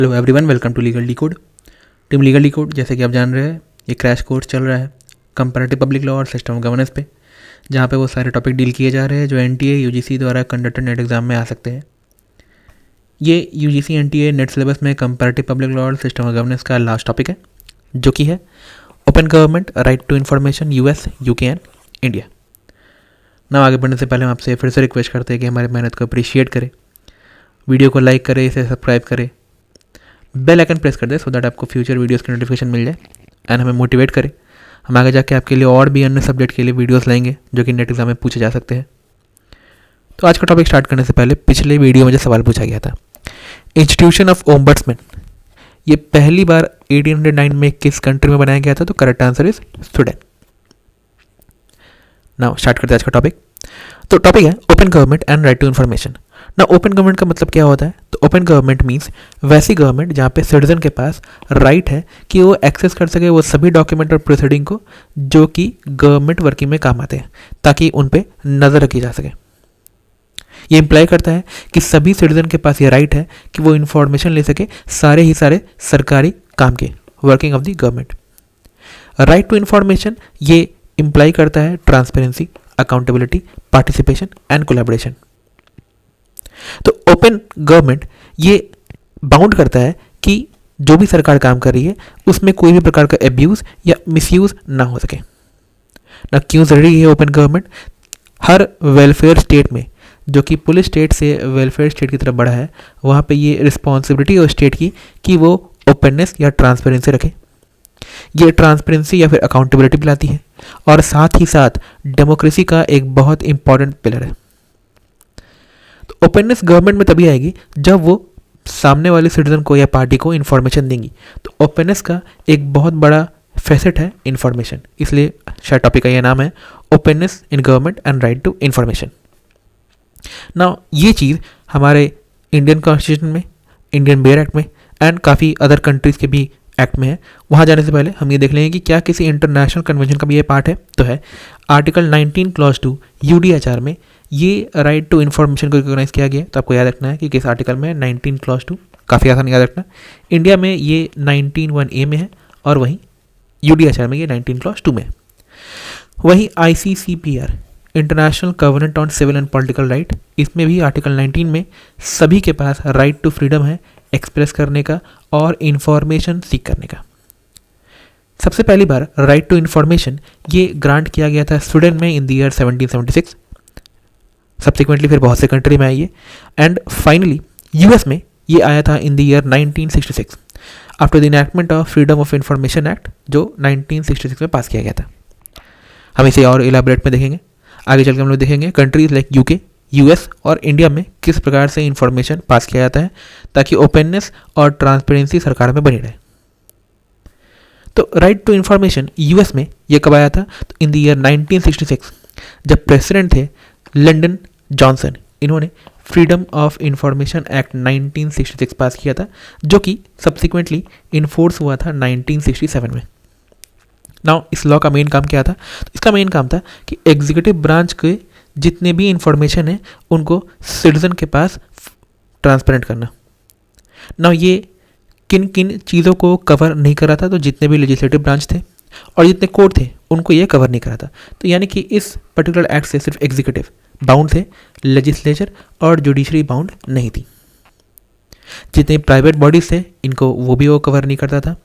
Hello everyone, welcome to Legal Decode. Team Legal Decode, जैसे कि आप जान रहे हैं, ये क्रैश कोर्स चल रहा है कंपैरेटिव पब्लिक लॉ और सिस्टम ऑफ गवर्नेंस पे, जहाँ पे वो सारे टॉपिक डील किए जा रहे हैं जो एनटीए यूजीसी द्वारा कंडक्टेड नेट एग्जाम में आ सकते हैं। ये यूजीसी एनटीए नेट सिलेबस में कंपैरेटिव पब्लिक लॉ और सिस्टम ऑफ गवर्नेंस का लास्ट टॉपिक है, जो कि है open government, right to information, US, UK and India. ना आगे बढ़ने से पहले हम आपसे फिर से रिक्वेस्ट करते हैं कि हमारी मेहनत को अप्रिशिएट करें, वीडियो को लाइक करें, इसे सब्सक्राइब करें, बेल आइकन प्रेस कर दे सो दैट आपको फ्यूचर वीडियोस की नोटिफिकेशन मिल जाए एंड हमें मोटिवेट करें। हम आगे जाके आपके लिए और भी अन्य सब्जेक्ट के लिए वीडियोस लाएंगे जो कि नेट एग्जाम में पूछे जा सकते हैं। तो आज का टॉपिक स्टार्ट करने से पहले पिछले वीडियो में जो सवाल पूछा गया था, इंस्टीट्यूशन ऑफ ओम्बड्समैन, ये पहली बार 1809 में किस कंट्री में बनाया गया था? तो correct answer is Sweden. Now start करते हैं आज का टॉपिक। तो टॉपिक है open government and right to information. ना ओपन गवर्नमेंट का मतलब क्या होता है? तो ओपन गवर्नमेंट मीन्स वैसी गवर्नमेंट जहाँ पे सिटीजन के पास राइट है कि वो एक्सेस कर सके वो सभी डॉक्यूमेंट और प्रोसीडिंग को जो कि गवर्नमेंट वर्किंग में काम आते हैं, ताकि उन पे नज़र रखी जा सके। ये इंप्लाई करता है कि सभी सिटीजन के पास ये राइट है कि वो इन्फॉर्मेशन ले सके सारे सरकारी काम के, working of the government. Right to information ये इंप्लाई करता है transparency, accountability, participation and collaboration. तो ओपन गवर्नमेंट ये बाउंड करता है कि जो भी सरकार काम कर रही है उसमें कोई भी प्रकार का एब्यूज़ या मिसयूज़ ना हो सके। ना क्यों ज़रूरी है ओपन गवर्नमेंट? हर वेलफेयर स्टेट में, जो कि पुलिस स्टेट से वेलफेयर स्टेट की तरफ बढ़ा है, वहाँ पे ये रिस्पॉन्सिबिलिटी है स्टेट की कि वो ओपननेस या ट्रांसपेरेंसी रखे। ये ट्रांसपेरेंसी या फिर अकाउंटेबिलिटी भी लाती है और साथ ही साथ डेमोक्रेसी का एक बहुत इंपॉर्टेंट पिलर है। तो ओपननेस गवर्नमेंट में तभी आएगी जब वो सामने वाले सिटीजन को या पार्टी को इन्फॉर्मेशन देंगी। तो ओपननेस का एक बहुत बड़ा फैसेट है इन्फॉर्मेशन, इसलिए शायद टॉपिक का यह नाम है openness in government and right to information. Now ये चीज़ हमारे इंडियन कॉन्स्टिट्यूशन में, इंडियन बेयर एक्ट में एंड काफ़ी अदर कंट्रीज़ के भी एक्ट में है। वहाँ जाने से पहले हम ये देख लेंगे कि क्या किसी इंटरनेशनल कन्वेंशन का भी ये पार्ट है। तो है आर्टिकल 19 क्लॉज 2 यूडीएचआर में ये राइट टू इन्फॉर्मेशन को रिकॉग्नाइज किया गया है। तो आपको याद रखना है कि किस आर्टिकल में है, 19 क्लॉज 2, काफ़ी आसान याद रखना। इंडिया में ये 19(1)(a) में है और वहीं यूडीएचआर में ये 19 क्लॉज 2 में है। वहीं ICCPR, international covenant on civil and political right, इसमें भी आर्टिकल 19 में सभी के पास राइट टू फ्रीडम है एक्सप्रेस करने का और इन्फॉर्मेशन सीख करने का। सबसे पहली बार राइट टू इन्फॉर्मेशन ये ग्रांट किया गया था स्वीडन में इन द ईयर 1776। सब्सिक्वेंटली फिर बहुत से कंट्री में आई है एंड फाइनली यूएस में ये आया था in the year 1966 after the enactment of freedom of information act, जो 1966 में पास किया गया था। हम इसे और इलाबोरेट में देखेंगे, आगे चल के हम लोग देखेंगे कंट्रीज लाइक यूके, यूएस और इंडिया में किस प्रकार से इंफॉर्मेशन पास किया जाता है ताकि ओपननेस और ट्रांसपेरेंसी सरकार में बनी रहे। तो राइट टू इन्फॉर्मेशन यूएस में ये कब आया था? तो इन द ईयर 1966 जब प्रेसिडेंट थे लंडन जॉनसन, इन्होंने फ्रीडम ऑफ इंफॉर्मेशन एक्ट 1966 पास किया था, जो कि सब्सिक्वेंटली इन्फोर्स हुआ था 1967 में। नाउ इस लॉ का मेन काम क्या था? तो इसका मेन काम था कि एग्जीक्यूटिव ब्रांच के जितने भी इंफॉर्मेशन है उनको सिटीजन के पास ट्रांसपेरेंट करना। नाउ ये किन किन चीज़ों को कवर नहीं कर रहा था? तो जितने भी लेजिस्लेटिव ब्रांच थे और जितने कोर्ट थे उनको ये कवर नहीं करा था। तो यानी कि इस पर्टिकुलर एक्ट से सिर्फ एग्जीक्यूटिव बाउंड थे, लेजिस्लेचर और जुडिशरी बाउंड नहीं थी। जितने प्राइवेट बॉडीज थे इनको वो भी वो कवर नहीं करता था।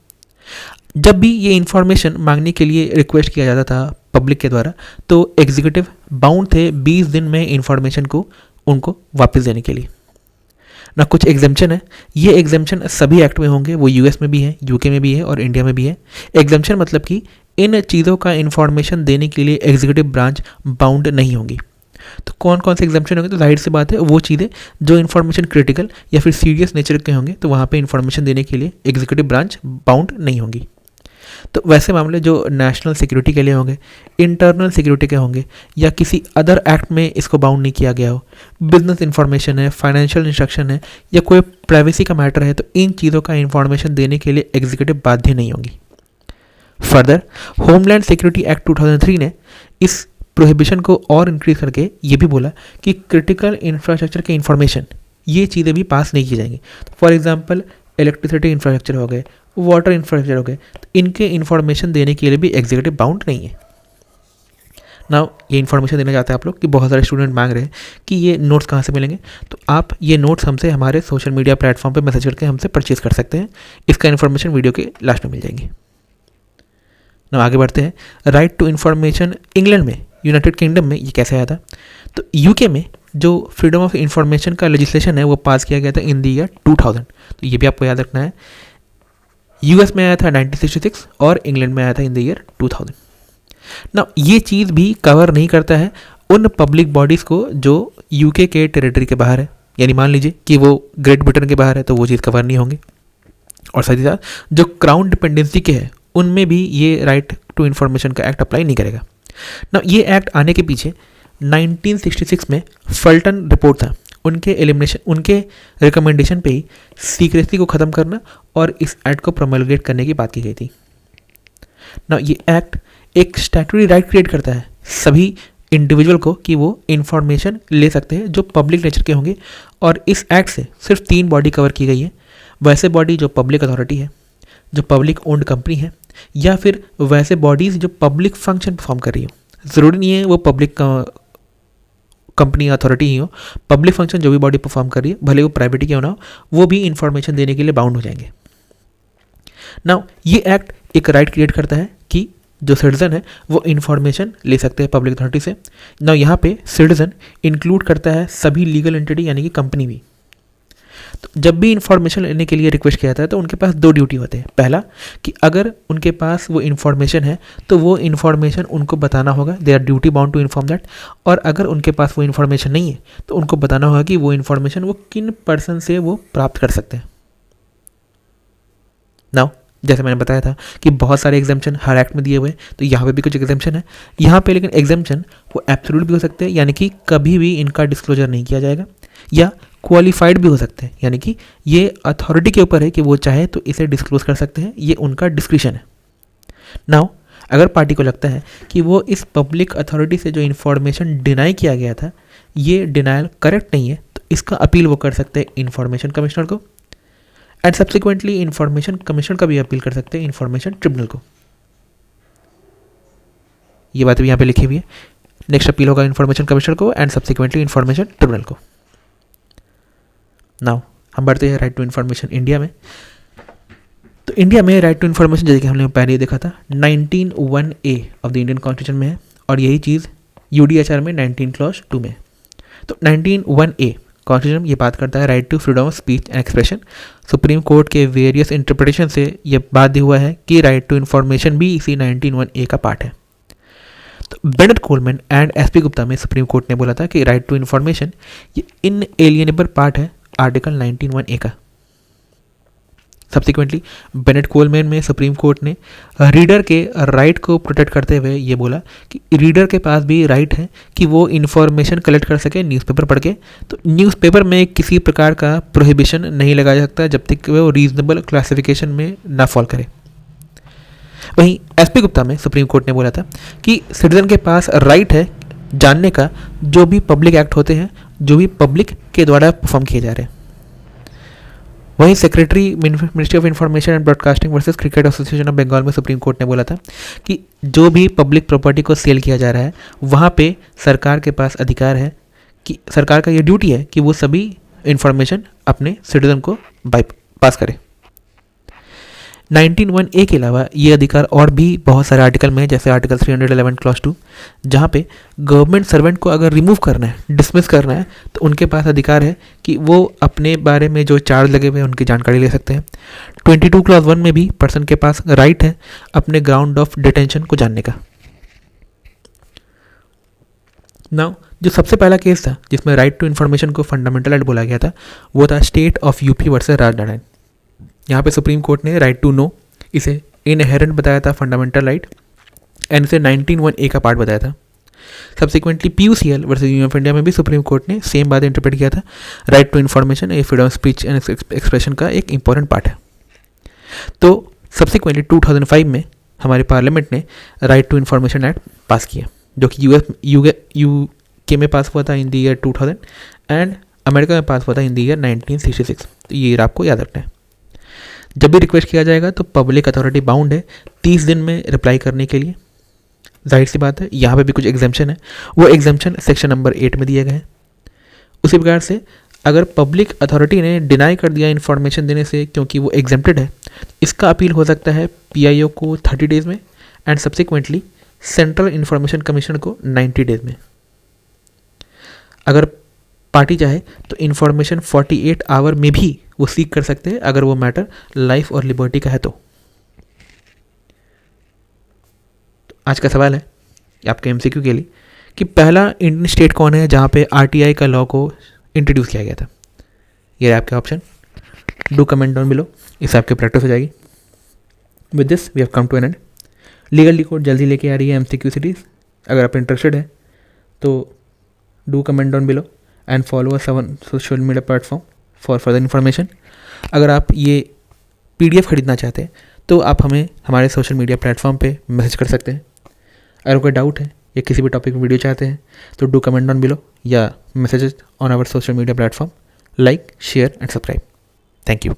जब भी ये इन्फॉर्मेशन मांगने के लिए रिक्वेस्ट किया जाता था पब्लिक के द्वारा, तो एग्जीक्यूटिव बाउंड थे 20 दिन में इन्फॉर्मेशन को उनको वापस देने के लिए। ना कुछ एग्जेम्पशन है, ये एग्जेम्पशन सभी एक्ट में होंगे, वो यूएस में भी है, यूके में भी है और इंडिया में भी है। एग्जेम्पशन मतलब कि इन चीज़ों का इन्फॉर्मेशन देने के लिए एग्जीक्यूटिव ब्रांच बाउंड नहीं होंगी। तो कौन कौन से एग्जेम्पशन होंगे? तो जाहिर सी बात है वो चीज़ें जो इन्फॉर्मेशन क्रिटिकल या फिर सीरियस नेचर के होंगे, तो वहाँ पे इन्फॉर्मेशन देने के लिए एग्जीक्यूटिव ब्रांच बाउंड नहीं होंगी। तो वैसे मामले जो नेशनल सिक्योरिटी के लिए होंगे, इंटरनल सिक्योरिटी के होंगे या किसी अदर एक्ट में इसको बाउंड नहीं किया गया हो, बिजनेस इंफॉर्मेशन है, फाइनेंशियल इंस्ट्रक्शन है या कोई प्राइवेसी का मैटर है, तो इन चीज़ों का इन्फॉर्मेशन देने के लिए एग्जीक्यूटिव बाध्य नहीं होंगी। फर्दर होमलैंड सिक्योरिटी एक्ट 2003 ने इस प्रोहिबिशन को और इंक्रीज करके ये भी बोला कि क्रिटिकल इंफ्रास्ट्रक्चर के इंफॉर्मेशन ये चीज़ें भी पास नहीं की जाएंगी। फॉर एग्जांपल इलेक्ट्रिसिटी इंफ्रास्ट्रक्चर हो गए, वाटर इंफ्रास्ट्रक्चर हो गए, तो इनके इन्फॉर्मेशन देने के लिए भी एग्जीक्यूटिव बाउंड नहीं है। नाउ ये इन्फॉर्मेशन देना चाहते हैं आप लोग कि बहुत सारे स्टूडेंट मांग रहे हैं कि ये नोट्स कहाँ से मिलेंगे, तो आप ये नोट्स हमसे हमारे सोशल मीडिया प्लेटफॉर्म पे मैसेज करके हमसे परचेज कर सकते हैं। इसका इन्फॉर्मेशन वीडियो के लास्ट में मिल जाएंगी। नाउ आगे बढ़ते हैं। राइट टू इन्फॉर्मेशन इंग्लैंड में, यूनाइटेड किंगडम में ये कैसे आया था, तो यूके में जो फ्रीडम ऑफ इंफॉर्मेशन का लेजिस्लेशन है वो पास किया गया था इन द ईयर 2000। तो ये भी आपको याद रखना है। यूएस में आया था 1966 और इंग्लैंड में आया था इन द ईयर 2000। ना ये चीज़ भी कवर नहीं करता है उन पब्लिक बॉडीज़ को जो यूके के टेरिटरी के बाहर है, यानी मान लीजिए कि वो ग्रेट ब्रिटेन के बाहर है तो वो चीज़ कवर नहीं होंगे। और साथ ही साथ जो क्राउन डिपेंडेंसी के हैं उनमें भी ये राइट टू इन्फॉर्मेशन का एक्ट अप्लाई नहीं करेगा। ना ये एक्ट आने के पीछे 1966 में फल्टन रिपोर्ट था, उनके एलिमिनेशन, उनके रिकमेंडेशन पे ही सीक्रेसी को ख़त्म करना और इस एक्ट को प्रोमलगेट करने की बात की गई थी। ना ये एक्ट एक स्टैट्यूटरी राइट क्रिएट करता है सभी इंडिविजुअल को कि वो इन्फॉर्मेशन ले सकते हैं जो पब्लिक नेचर के होंगे, और इस एक्ट से सिर्फ 3 बॉडी कवर की गई है। वैसे बॉडी जो पब्लिक अथॉरिटी है, जो पब्लिक ओन्ड कंपनी है, या फिर वैसे बॉडीज़ जो पब्लिक फंक्शन परफॉर्म कर रही हो। ज़रूरी नहीं है वो पब्लिक कंपनी अथॉरिटी ही हो, पब्लिक फंक्शन जो भी बॉडी परफॉर्म कर रही है, भले वो प्राइवेट ही क्यों ना हो, वो भी इन्फॉर्मेशन देने के लिए बाउंड हो जाएंगे। नाउ ये एक्ट एक राइट क्रिएट करता है कि जो सिटीजन है वो इन्फॉर्मेशन ले सकते हैं पब्लिक अथॉरिटी से। नाउ यहाँ पे सिटीजन इंक्लूड करता है सभी लीगल एंटिटी यानी कि कंपनी भी। तो जब भी इंफॉर्मेशन लेने के लिए रिक्वेस्ट किया जाता है तो उनके पास 2 ड्यूटी होते हैं। पहला कि अगर उनके पास वो इन्फॉर्मेशन है तो वो इन्फॉर्मेशन उनको बताना होगा, they are duty bound to inform that. और अगर उनके पास वो इन्फॉर्मेशन नहीं है तो उनको बताना होगा कि वो इन्फॉर्मेशन वो किन पर्सन से वो प्राप्त कर सकते हैं। नाउ जैसे मैंने बताया था कि बहुत सारे एग्जाम्पशन हर एक्ट में दिए हुए हैं, तो यहाँ पे भी कुछ एग्जाम्पशन है यहाँ पे, लेकिन एग्जाम्पशन वो एब्सोल्यूट भी हो सकते हैं, यानी कि कभी भी इनका डिस्क्लोजर नहीं किया जाएगा, या क्वालिफाइड भी हो सकते हैं, यानी कि ये अथॉरिटी के ऊपर है कि वो चाहे तो इसे डिस्क्लोज कर सकते हैं, ये उनका डिस्क्रिशन है। नाउ अगर पार्टी को लगता है कि वो इस पब्लिक अथॉरिटी से जो इन्फॉर्मेशन डिनाई किया गया था ये डिनायल करेक्ट नहीं है, तो इसका अपील वो कर सकते हैं इन्फॉर्मेशन कमिश्नर को, एंड सब्सिक्वेंटली इन्फॉर्मेशन कमिश्नर का भी अपील कर सकते हैं इन्फॉर्मेशन ट्रिब्यूनल को। ये बात भी यहाँ पे लिखी हुई है। नेक्स्ट अपील होगा इन्फॉर्मेशन कमिश्नर को एंड सब्सिक्वेंटली इन्फॉर्मेशन ट्रिब्यूनल को। नाउ हम बढ़ते हैं राइट टू इन्फॉर्मेशन इंडिया में। तो इंडिया में राइट टू इन्फॉर्मेशन जैसे कि हमने पहले ही देखा था 19(1)(a) of the Indian constitution में है, और यही चीज़ यूडीएचआर में 19 क्लॉज 2 में। तो 19(1)(a) कॉन्स्टिट्यूशन ये बात करता है right to freedom of speech and expression. Supreme court के वेरियस इंटरप्रिटेशन से ये बाध्य हुआ है कि राइट टू इन्फॉर्मेशन भी इसी 19(1)(a) का पार्ट है। तो Bennett Coleman and SP Gupta में सुप्रीम कोर्ट ने बोला था कि राइट टू इन्फॉर्मेशन ये इनएलिएनेबल पार्ट है आर्टिकल 19(1)(a) का। सब्सिक्वेंटली बेनेट कोलमैन में सुप्रीम कोर्ट ने रीडर के राइट को प्रोटेक्ट करते हुए ये बोला कि रीडर के पास भी राइट है कि वो इन्फॉर्मेशन कलेक्ट कर सके न्यूज़पेपर पढ़ के। तो न्यूज़पेपर में किसी प्रकार का प्रोहिबिशन नहीं लगाया सकता जब तक वो रीजनेबल क्लासिफिकेशन में ना फॉल करे। वहीं एसपी गुप्ता में सुप्रीम कोर्ट ने बोला था कि सिटीजन के पास राइट है जानने का जो भी पब्लिक एक्ट होते हैं जो भी पब्लिक के द्वारा परफॉर्म किए जा रहे हैं। वहीं secretary ministry of information and broadcasting versus cricket association of Bengal में सुप्रीम कोर्ट ने बोला था कि जो भी पब्लिक प्रॉपर्टी को सेल किया जा रहा है वहाँ पे सरकार के पास अधिकार है कि सरकार का ये ड्यूटी है कि वो सभी इंफॉर्मेशन अपने सिटीजन को पास करे। 19(1)(a) के अलावा ये अधिकार और भी बहुत सारे आर्टिकल में है, जैसे आर्टिकल 311 क्लॉज 2, जहाँ पे गवर्नमेंट सर्वेंट को अगर रिमूव करना है, डिसमिस करना है, तो उनके पास अधिकार है कि वो अपने बारे में जो चार्ज लगे हुए हैं उनकी जानकारी ले सकते हैं। 22 क्लॉज 1 में भी पर्सन के पास राइट है अपने ग्राउंड ऑफ डिटेंशन को जानने का। नाउ जो सबसे पहला केस था जिसमें राइट टू इन्फॉर्मेशन को फंडामेंटल राइट बोला गया था वो था state of UP versus Rajnarayan. यहाँ पे सुप्रीम कोर्ट ने राइट टू नो इसे इनहेरेंट बताया था फंडामेंटल राइट, एंड इसे 19(1)(a) का पार्ट बताया था। Subsequently PUCL versus Union of India में भी सुप्रीम कोर्ट ने सेम बात इंटरप्रेट किया था, right to information a freedom of speech and expression का एक इंपॉर्टेंट पार्ट है। तो सब्सिक्वेंटली 2005 में हमारे पार्लियामेंट ने right to information act pass किया, जो कि यूके में पास हुआ था in the year 2000 and America में पास हुआ था इन द ईयर 1966। तो ये आपको याद रखना है। जब भी रिक्वेस्ट किया जाएगा तो पब्लिक अथॉरिटी बाउंड है 30 दिन में रिप्लाई करने के लिए। जाहिर सी बात है यहाँ पे भी कुछ एग्जाम्पशन है, वो एग्जाम्पशन सेक्शन नंबर 8 में दिए गए हैं। उसी प्रकार से अगर पब्लिक अथॉरिटी ने डिनाई कर दिया इन्फॉर्मेशन देने से क्योंकि वो एग्जेम्प्टेड है, इसका अपील हो सकता है पीआईओ को 30 डेज़ में and subsequently central information commission को 90 डेज़ में। अगर पार्टी चाहे तो इन्फॉर्मेशन 48 आवर में भी वो सीख कर सकते हैं अगर वो मैटर लाइफ और लिबर्टी का है तो। आज का सवाल है आपके एमसीक्यू के लिए कि पहला इंडियन स्टेट कौन है जहाँ पे आरटीआई का लॉ को इंट्रोड्यूस किया गया था। ये है आपके option, do comment down below, इससे आपकी प्रैक्टिस हो जाएगी। With this we have come to an end. Legal Decode जल्दी लेके आ रही है एमसीक्यू सीरीज। अगर आप इंटरेस्टेड हैं तो do comment down below and follow us on social media platform for further information. अगर आप ये पीडीएफ खरीदना चाहते हैं तो आप हमें हमारे सोशल मीडिया प्लेटफॉर्म पे मैसेज कर सकते हैं। अगर कोई डाउट है या किसी भी टॉपिक में वीडियो चाहते हैं तो डू कमेंट डाउन बिलो या messages on our social media platform. Like, share and subscribe. Thank you.